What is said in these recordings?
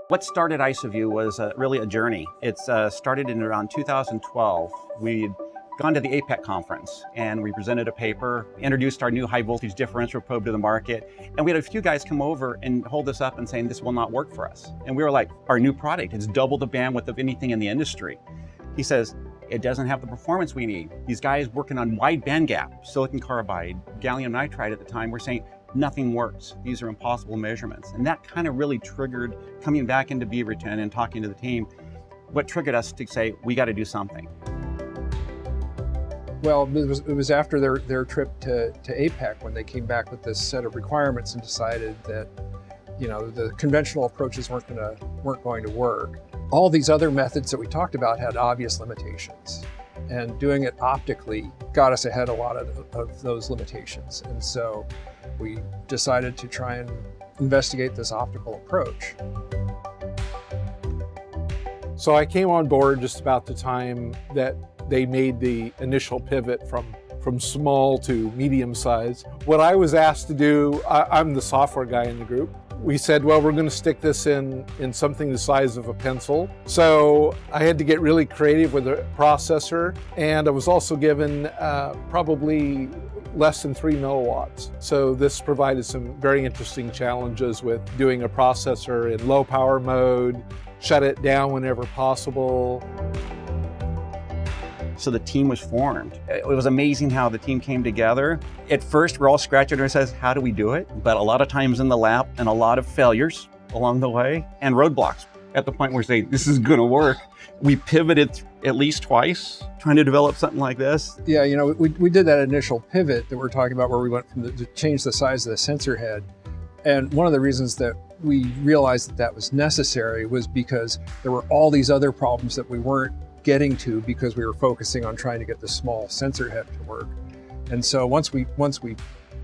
What started IsoVu was really a journey. It started in around 2012. We'd gone to the APEC conference and we presented a paper, introduced our new high voltage differential probe to the market, and we had a few guys come over and hold us up and saying this will not work for us. And we were like, our new product, it's double the bandwidth of anything in the industry. He says, it doesn't have the performance we need. These guys working on wide bandgap, silicon carbide, gallium nitride at the time, were saying nothing works. These are impossible measurements. And that kind of really triggered coming back into Beaverton and talking to the team, what triggered us to say, we got to do something. Well, it was after their trip to APEC when they came back with this set of requirements and decided that, you know, the conventional approaches weren't going to work. All these other methods that we talked about had obvious limitations, and doing it optically got us ahead a lot of those limitations. And so we decided to try and investigate this optical approach. So I came on board just about the time that they made the initial pivot from small to medium size. What I was asked to do, I'm the software guy in the group. We said, well, we're going to stick this in something the size of a pencil. So I had to get really creative with the processor, and I was also given probably less than 3 milliwatts. So this provided some very interesting challenges with doing a processor in low power mode, shut it down whenever possible. So the team was formed. It was amazing how the team came together. At first, we're all scratching our heads, how do we do it? But a lot of times in the lab and a lot of failures along the way and roadblocks. At the point where we say, this is gonna work. We pivoted at least twice trying to develop something like this. Yeah, you know, we did that initial pivot that we're talking about where we went from to change the size of the sensor head. And one of the reasons that we realized that was necessary was because there were all these other problems that we weren't getting to because we were focusing on trying to get the small sensor head to work. And so once we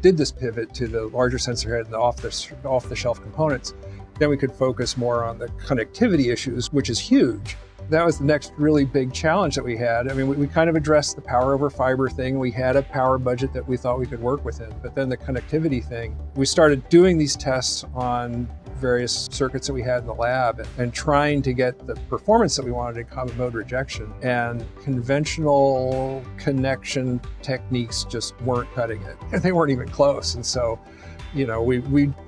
did this pivot to the larger sensor head and the off-the-shelf components, then we could focus more on the connectivity issues, which is huge. That was the next really big challenge that we had. I mean, we kind of addressed the power over fiber thing. We had a power budget that we thought we could work within, but then the connectivity thing, we started doing these tests on various circuits that we had in the lab and trying to get the performance that we wanted in common mode rejection. And conventional connection techniques just weren't cutting it. And they weren't even close. And so, you know, we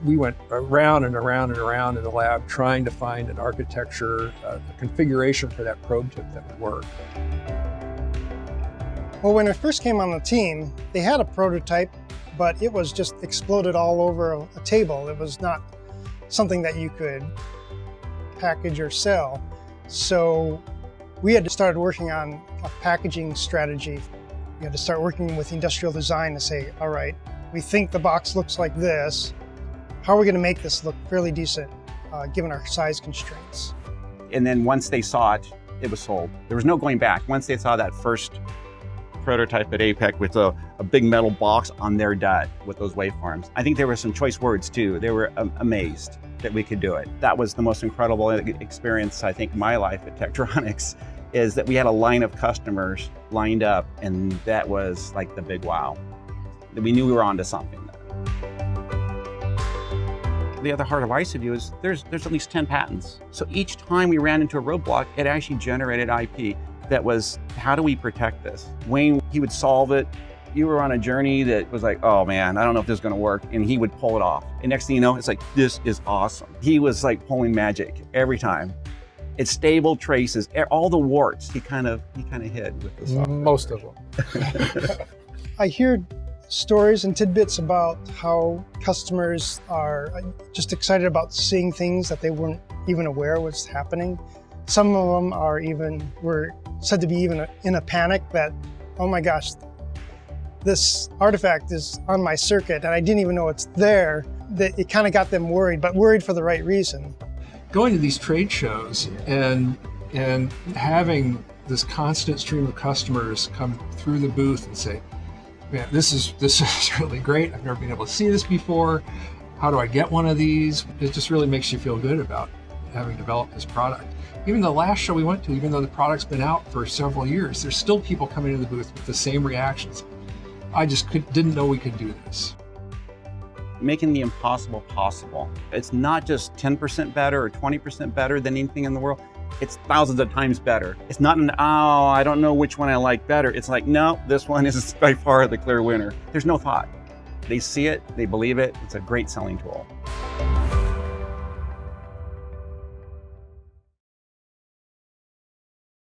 went around and around and around in the lab trying to find an architecture, a configuration for that probe tip that would work. Well, when I first came on the team, they had a prototype, but it was just exploded all over a table. It was not something that you could package or sell. So we had to start working on a packaging strategy. We had to start working with industrial design to say, all right, we think the box looks like this. How are we going to make this look fairly decent given our size constraints? And then once they saw it, it was sold. There was no going back. Once they saw that first prototype at APEC with a big metal box on their DUT with those waveforms, I think there were some choice words too. They were amazed that we could do it. That was the most incredible experience, I think, in my life at Tektronix, is that we had a line of customers lined up, and that was like the big wow. We knew we were onto something. The other heart of IsoVu is there's at least 10 patents. So each time we ran into a roadblock, it actually generated IP that was, how do we protect this? Wayne, he would solve it. You were on a journey that was like, oh man, I don't know if this is gonna work. And he would pull it off. And next thing you know, it's like, this is awesome. He was like pulling magic every time. It's stable traces, all the warts, he kind of hid with the software. Most of them. I hear stories and tidbits about how customers are just excited about seeing things that they weren't even aware was happening. Some of them were said to be even in a panic that, oh my gosh, this artifact is on my circuit and I didn't even know it's there. That it kind of got them worried, but worried for the right reason. Going to these trade shows and having this constant stream of customers come through the booth and say, man, this is really great. I've never been able to see this before. How do I get one of these? It just really makes you feel good about having developed this product. Even the last show we went to, even though the product's been out for several years, there's still people coming into the booth with the same reactions. I just didn't know we could do this. making the impossible possible. It's not just 10% better or 20% better than anything in the world. It's thousands of times better. It's not an, oh, I don't know which one I like better. It's like, no, this one is by far the clear winner. There's no thought. They see it, they believe it. It's a great selling tool.